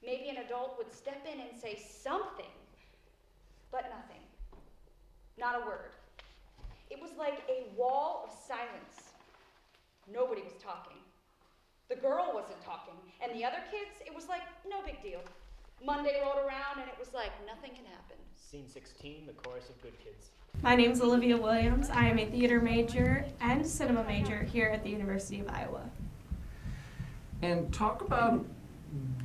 Maybe an adult would step in and say something, but nothing. Not a word. It was like a wall of silence. Nobody was talking. The girl wasn't talking, and the other kids, it was like no big deal. Monday rolled around and it was like nothing had happened. Scene 16, the chorus of good kids. My name is Olivia Williams. I am a theater major and cinema major here at the University of Iowa. And talk about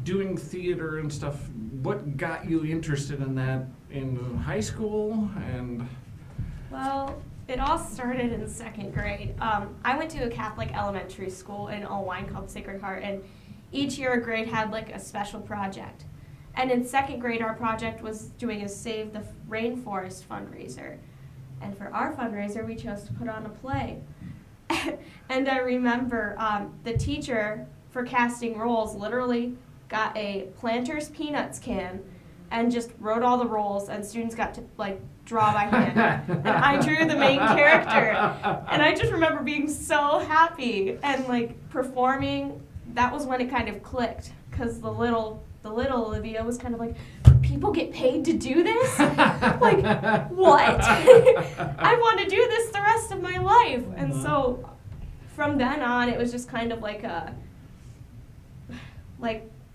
doing theater and stuff. What got you interested in that in high school? And Well, it all started in second grade. I went to a Catholic elementary school in Owine called Sacred Heart, and each year a grade had like a special project. And in second grade, our project was doing a Save the Rainforest fundraiser. And for our fundraiser, we chose to put on a play. And I remember the teacher for casting roles literally got a Planters Peanuts can and just wrote all the roles, and students got to like draw by hand. And I drew the main character. And I just remember being so happy and like performing. That was when it kind of clicked, because the little Olivia was kind of like, people get paid to do this? Like, what? I want to do this the rest of my life. And so from then on, it was just kind of like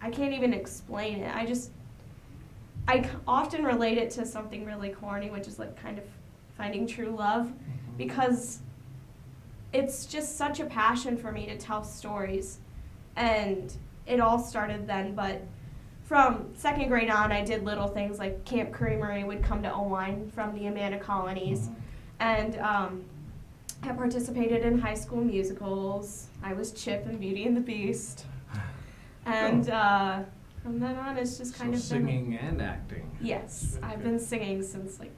I can't even explain it. I often relate it to something really corny, which is like kind of finding true love, because it's just such a passion for me to tell stories. And it all started then, but from second grade on, I did little things like Camp Creamery would come to Owine from the Amana colonies, and I participated in high school musicals. I was Chip in Beauty and the Beast, and from then on, it's just kind of singing and acting. Yes, I've been singing since like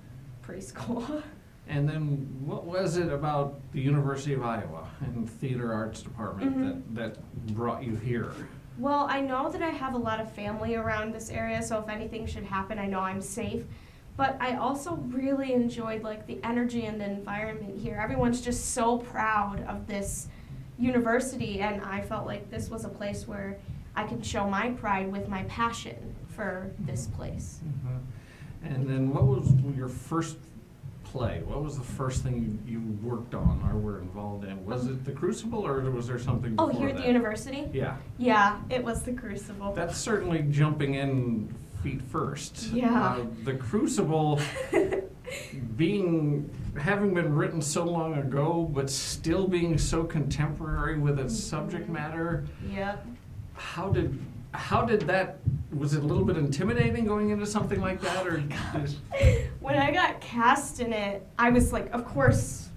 preschool. And then what was it about the University of Iowa and theater arts department that brought you here? Well, I know that I have a lot of family around this area, so if anything should happen, I know I'm safe. But I also really enjoyed like the energy and the environment here. Everyone's just so proud of this university, and I felt like this was a place where I could show my pride with my passion for this place. And then what was your first play? What was the first thing you worked on or were involved in? Was it the Crucible, or was there something before here at the university? Yeah. Yeah, it was the Crucible. That's certainly jumping in feet first. Yeah. The Crucible having been written so long ago, but still being so contemporary with its subject matter. Yep. How did that, was it a little bit intimidating going into something like that? Or when I got cast in it, I was like, of course,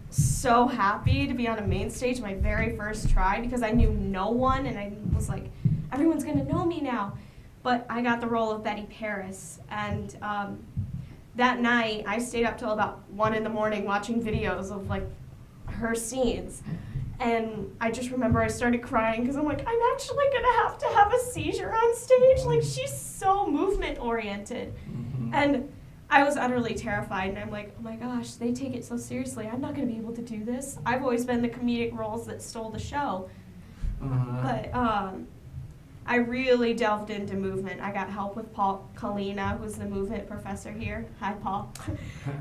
so happy to be on a main stage my very first try, because I knew no one, and I was like, everyone's gonna know me now. But I got the role of Betty Paris, and that night I stayed up till about 1 in the morning watching videos of like her scenes. And I just remember I started crying because I'm like, I'm actually gonna have a seizure on stage. Like, she's so movement oriented. And I was utterly terrified, and I'm like, oh my gosh, they take it so seriously. I'm not gonna be able to do this. I've always been the comedic roles that stole the show. But I really delved into movement. I got help with Paul Kalina, who's the movement professor here. Hi, Paul.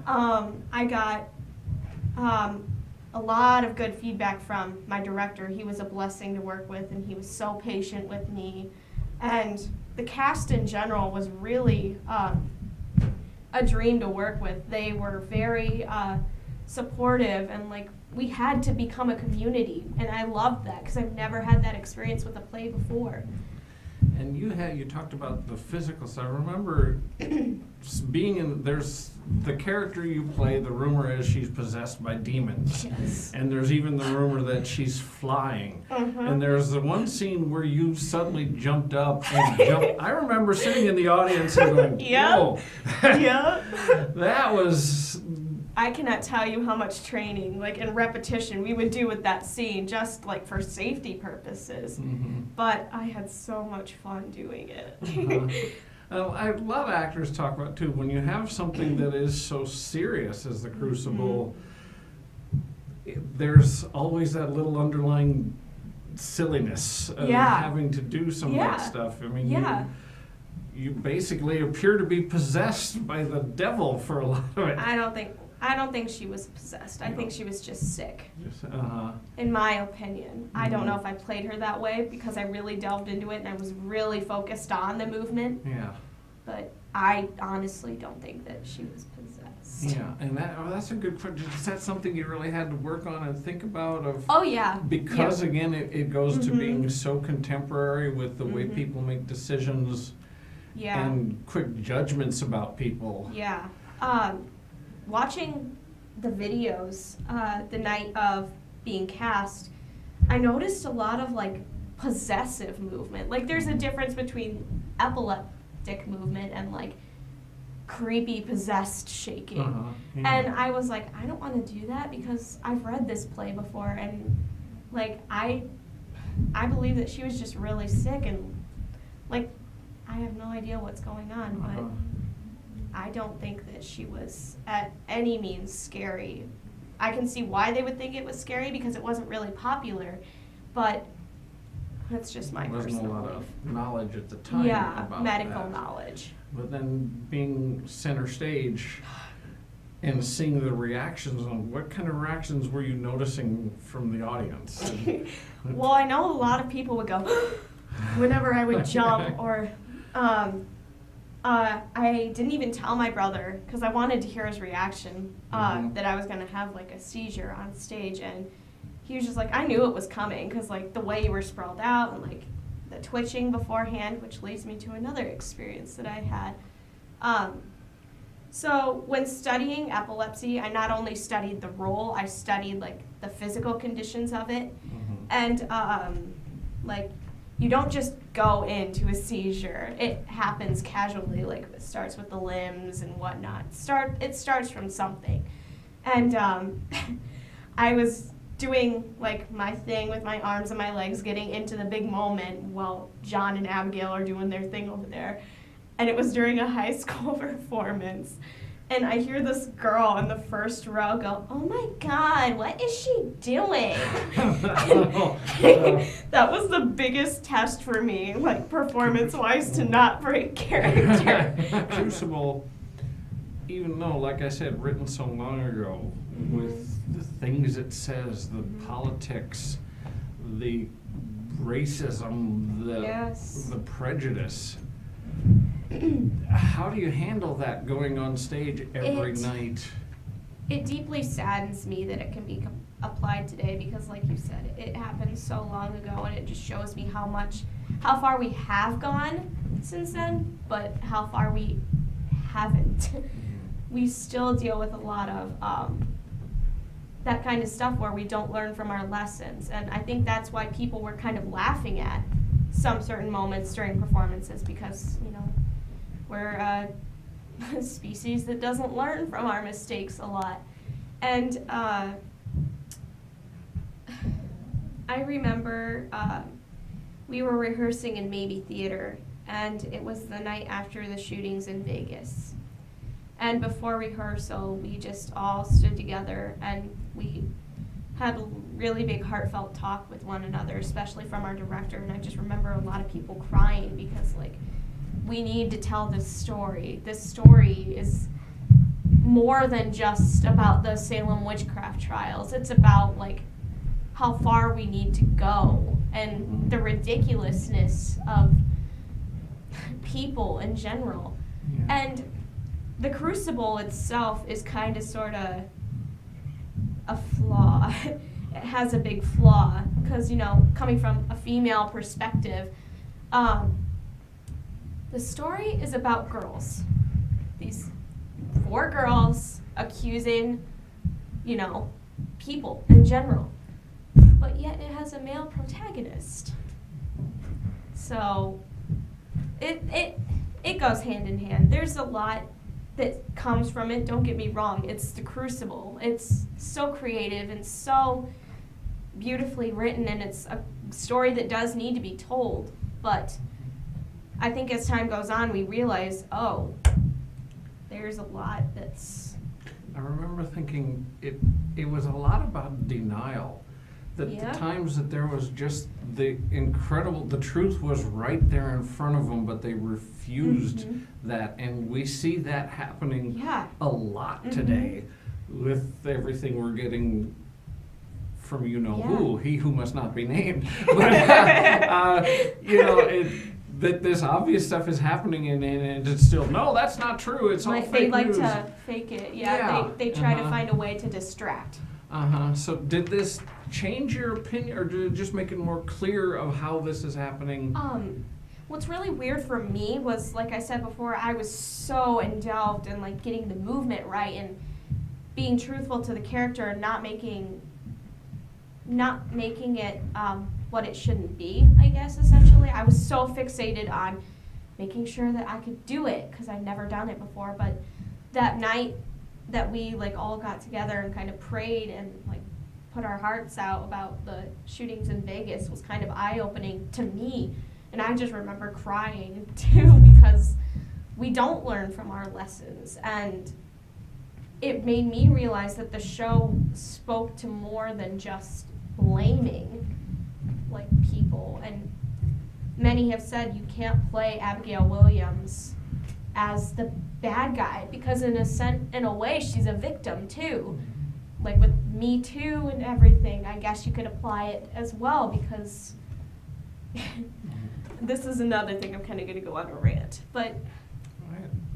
I got a lot of good feedback from my director. He was a blessing to work with, and he was so patient with me. And the cast in general was really a dream to work with. They were very supportive, and like we had to become a community, and I loved that because I've never had that experience with a play before. And you talked about the physical side. I remember being in, there's the character you play, the rumor is she's possessed by demons. Yes. And there's even the rumor that she's flying. And there's the one scene where you suddenly jumped up and jumped. I remember sitting in the audience and going, whoa. That was... I cannot tell you how much training, like, and repetition we would do with that scene, just like for safety purposes. But I had so much fun doing it. I love actors talk about too, when you have something that is so serious as the Crucible, there's always that little underlying silliness of Yeah. having to do some of Yeah. that stuff. I mean, Yeah. you basically appear to be possessed by the devil for a lot of it. I don't think she was possessed. I think she was just sick. Uh-huh. In my opinion. I don't Mhm. know if I played her that way because I really delved into it and I was really focused on the movement, Yeah. but I honestly don't think that she was possessed. Yeah, and that's a good question. Is that something you really had to work on and think about of? Oh yeah. Because again, it goes to Mhm. being so contemporary with the way Mhm. people make decisions Yeah. and quick judgments about people. Yeah. Watching the videos the night of being cast, I noticed a lot of like possessive movement. Like there's a difference between epileptic movement and like creepy possessed shaking. Yeah. And I was like, I don't want to do that because I've read this play before and like I believe that she was just really sick and like I have no idea what's going on, but Uh-huh. I don't think that she was at any means scary. I can see why they would think it was scary because it wasn't really popular, but that's just my There wasn't a personal lot belief. of knowledge at the time Yeah, about medical that. knowledge. But then being center stage and seeing the reactions, what kind of reactions were you noticing from the audience? Well, I know a lot of people would go whenever I would jump or I didn't even tell my brother because I wanted to hear his reaction Mhm. that I was going to have like a seizure on stage, and he was just like, I knew it was coming because like the way you were sprawled out and like the twitching beforehand, which leads me to another experience that I had. So when studying epilepsy, I not only studied the role, I studied like the physical conditions of it, Mhm. and like you don't just go into a seizure. It happens casually, like it starts with the limbs and whatnot. It starts from something. And I was doing like my thing with my arms and my legs, getting into the big moment while John and Abigail are doing their thing over there. And it was during a high school performance. And I hear this girl in the first row go, "Oh my God, what is she doing?" That was the biggest test for me, like performance-wise, to not break character. Crucible, even though, like I said, written so long ago, with the things it says, the politics, the racism, Yes. the prejudice. How do you handle that going on stage every night? It deeply saddens me that it can be applied today because, like you said, it happened so long ago, and it just shows me how far we have gone since then, but how far we haven't. We still deal with a lot of that kind of stuff where we don't learn from our lessons, and I think that's why people were kind of laughing at some certain moments during performances because, you know, we're a species that doesn't learn from our mistakes a lot. And I remember we were rehearsing in Maybe Theater, and it was the night after the shootings in Vegas. And before rehearsal, we just all stood together and we had a really big heartfelt talk with one another, especially from our director. And I just remember a lot of people crying because, like, we need to tell this story. This story is more than just about the Salem witchcraft trials. It's about, like, how far we need to go and the ridiculousness of people in general. Yeah. And the Crucible itself is kind of sort of a flaw. It has a big flaw because, you know, coming from a female perspective, the story is about girls. These 4 girls accusing, you know, people in general. But yet it has a male protagonist. So it goes hand in hand. There's a lot that comes from it, don't get me wrong. It's the Crucible. It's so creative and so beautifully written, and it's a story that does need to be told. But I think as time goes on, we realize, oh, there's a lot that's... I remember thinking it was a lot about denial. that Yeah. the times that there was just the truth was right there in front of them, but they refused that. And we see that happening a lot today with everything we're getting from who, he who must not be named. But, that this obvious stuff is happening and it's still, no, that's not true. It's all Like fake they like news. to fake it. They try to find a way to distract. So did this change your opinion, or did it just make it more clear of how this is happening? What's really weird for me was, like I said before, I was so indulged in like getting the movement right and being truthful to the character and not making it what it shouldn't be, I guess, essentially. I was so fixated on making sure that I could do it because I'd never done it before. But that night that we like all got together and kind of prayed and like put our hearts out about the shootings in Vegas was kind of eye-opening to me. And I just remember crying too because we don't learn from our lessons. And it made me realize that the show spoke to more than just blaming like people. And many have said you can't play Abigail Williams as the bad guy because in a way she's a victim too. Like with Me Too and everything, I guess you could apply it as well because this is another thing. I'm kind of going to go on a rant. But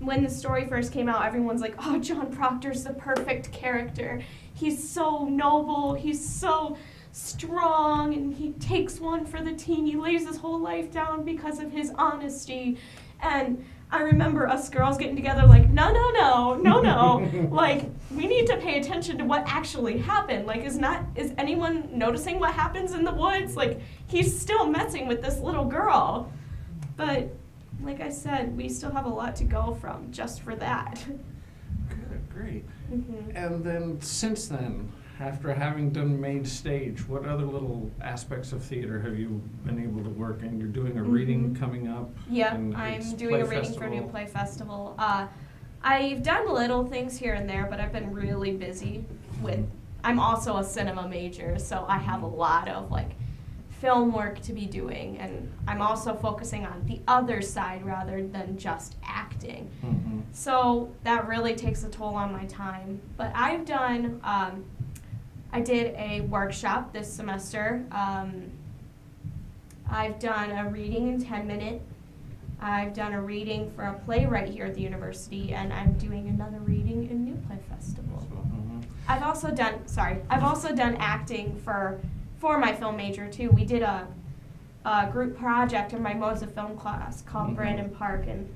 when the story first came out, everyone's like, oh, John Proctor's the perfect character. He's so noble. He's so strong. And he takes one for the team. He lays his whole life down because of his honesty. And I remember us girls getting together like, no. Like, we need to pay attention to what actually happened. Like, is anyone noticing what happens in the woods? Like, he's still messing with this little girl. But, like I said, we still have a lot to go from just for that. Good, great. And then, since then, after having done main stage, what other little aspects of theater have you been able to work in? You're doing a reading coming up. Yeah, and I'm it's doing a play reading for a new festival. play festival. I've done little things here and there, but I've been really busy with, I'm also a cinema major, so I have a lot of like film work to be doing, and I'm also focusing on the other side rather than just acting. So that really takes a toll on my time. But I've done, I did a workshop this semester. I've done a reading in 10-minute. I've done a reading for a playwright here at the university, and I'm doing another reading in New Play Festival. I've also done acting for my film major too. We did a group project in my Modes of Film class called Brandon Park, and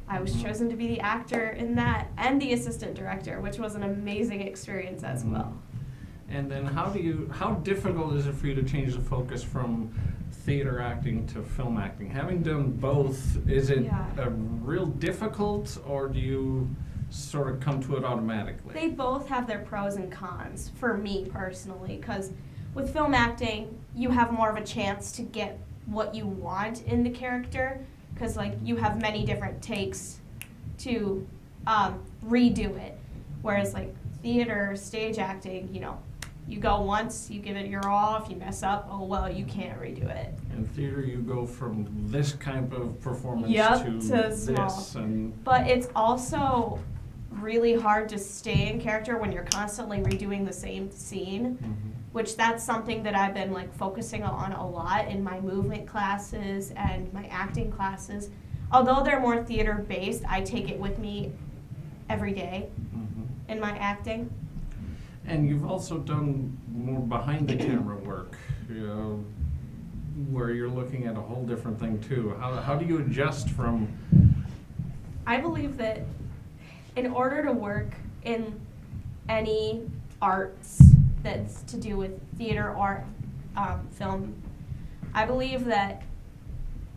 I was chosen to be the actor in that and the assistant director, which was an amazing experience as well. And then how difficult is it for you to change the focus from theater acting to film acting? Having done both, is it real difficult, or do you sort of come to it automatically? They both have their pros and cons for me personally, because with film acting, you have more of a chance to get what you want in the character, because like you have many different takes to redo it, whereas like theater, stage acting, you go once, you give it your all. If you mess up, oh well, you can't redo it. In theater, you go from this kind of performance to this, small. But it's also really hard to stay in character when you're constantly redoing the same scene, which that's something that I've been like focusing on a lot in my movement classes and my acting classes. Although they're more theater based, I take it with me every day in my acting. And you've also done more behind the camera work, where you're looking at a whole different thing too. How do you adjust from? I believe that in order to work in any arts that's to do with theater or film, I believe that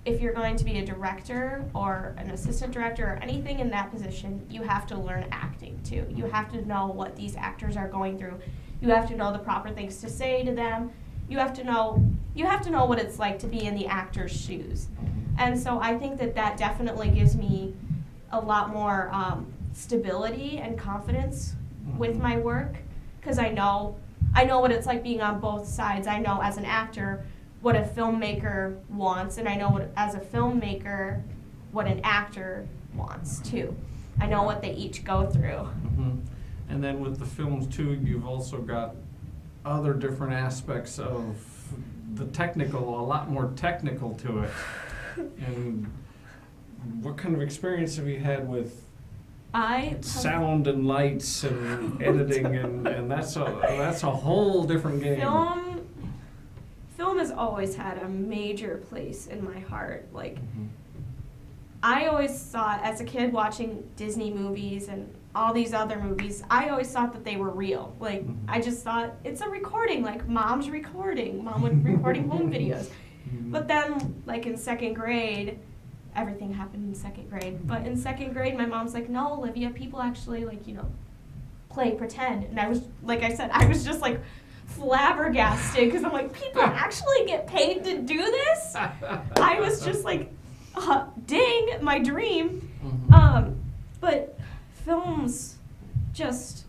if you're going to be a director or an assistant director or anything in that position, you have to learn acting too. You have to know what these actors are going through. You have to know the proper things to say to them. You have to know what it's like to be in the actor's shoes. And so I think that definitely gives me a lot more stability and confidence with my work, because I know I know what it's like being on both sides. I know as an actor what a filmmaker wants, and I know what, as a filmmaker, what an actor wants too. I know what they each go through. Mm-hmm. And then with the films too, you've also got other different aspects of the technical, a lot more technical to it. And what kind of experience have you had with sound and lights and editing, and that's a whole different game. Film has always had a major place in my heart. Like, Mm-hmm. I always thought, as a kid watching Disney movies and all these other movies, I always thought that they were real. Like, Mhm. I just thought, it's a recording, like Mom's recording. Mom would recording home videos. Mhm. But then, like in second grade, everything happened in second grade. But in second grade, my mom's like, no, Olivia, people actually, like, you know, play pretend. And I was, like I said, I was just like flabbergasted because I'm like, people actually get paid to do this? I was just like, ding, my dream. Mhm. But films, just,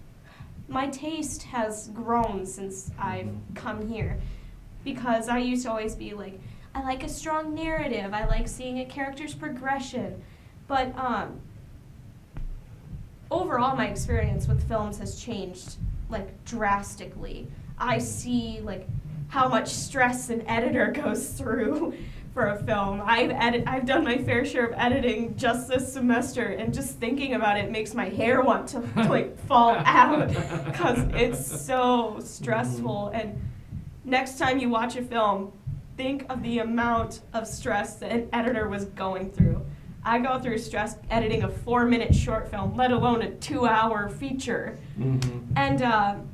my taste has grown since I've come here. Because I used to always be like, I like a strong narrative, I like seeing a character's progression. But overall, my experience with films has changed, like, drastically. I see, like, how much stress an editor goes through for a film. I've done my fair share of editing just this semester, and just thinking about it makes my hair want to like fall out because it's so stressful. And next time you watch a film, think of the amount of stress that an editor was going through. I go through stress editing a 4-minute short film, let alone a 2-hour feature. Mm-hmm. And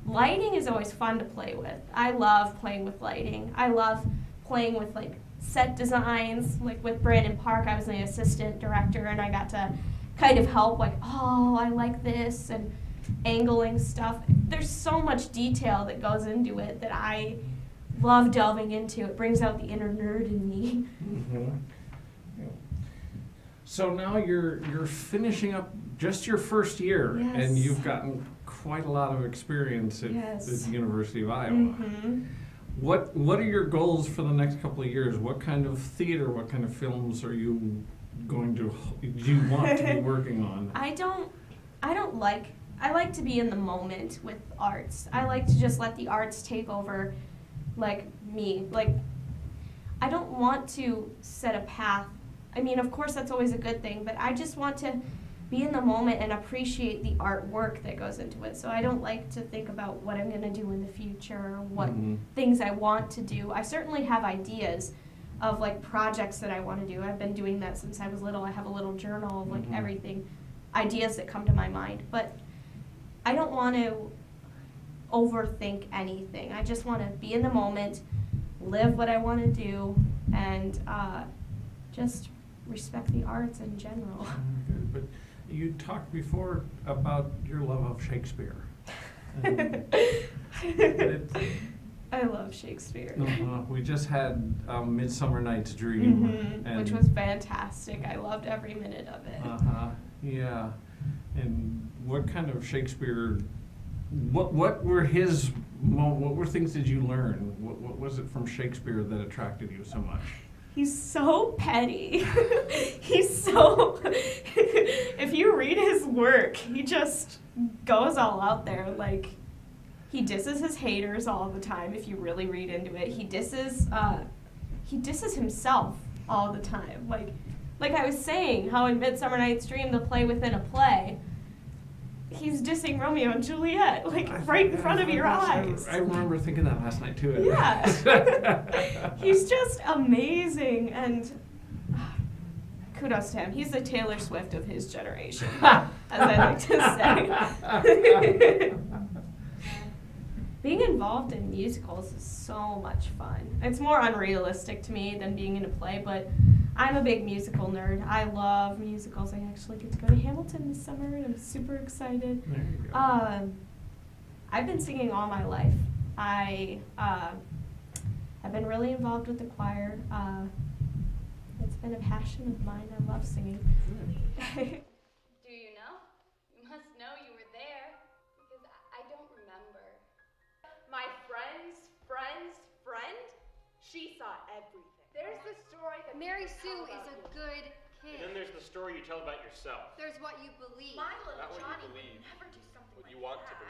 lighting is always fun to play with. I love playing with lighting. I love playing with like set designs. Like with Brandon Park, I was the assistant director, and I got to kind of help, like, oh, I like this, and angling stuff. There's so much detail that goes into it that I love delving into. It brings out the inner nerd in me. Mm-hmm. Yeah. So now you're finishing up just your first year, Yes. and you've gotten quite a lot of experience at Yes. the University of Iowa. Mm-hmm. What are your goals for the next couple of years? What kind of theater, what kind of films are you want to be working on? I like to be in the moment with arts. I like to just let the arts take over, like, me. Like, I don't want to set a path. I mean, of course, that's always a good thing, but I just want to be in the moment and appreciate the artwork that goes into it. So I don't like to think about what I'm going to do in the future, or what Mhm. things I want to do. I certainly have ideas of, like, projects that I want to do. I've been doing that since I was little. I have a little journal of, like, Mhm. everything, ideas that come to my mind. But I don't want to overthink anything. I just want to be in the moment, live what I want to do, and just respect the arts in general. Good. But you talked before about your love of Shakespeare. I love Shakespeare. We just had Midsummer Night's Dream, Mm-hmm, which was fantastic. I loved every minute of it. Yeah. And what kind of Shakespeare? What were what were things did you learn? What was it from Shakespeare that attracted you so much? He's so petty. He's so. If you read his work, he just goes all out there. Like, he disses his haters all the time. If you really read into it, he disses himself all the time. Like I was saying, how in Midsummer Night's Dream, the play within a play, he's dissing Romeo and Juliet, like, right in front of your eyes. I remember thinking that last night too. Yeah. He's just amazing, and kudos to him. He's the Taylor Swift of his generation, as I like to say. Being involved in musicals is so much fun. It's more unrealistic to me than being in a play, but I'm a big musical nerd. I love musicals. I actually get to go to Hamilton this summer, and I'm super excited. There you go. I've been singing all my life. I've been really involved with the choir. It's been a passion of mine. I love singing. Do you know? You must know you were there, because I don't remember. She saw everything. There's the story that Mary people Sue tell is about a you. good And then kid. there's the story you tell about yourself. There's what you believe. My little Not what you Johnny believe, would never do something what like you want to that.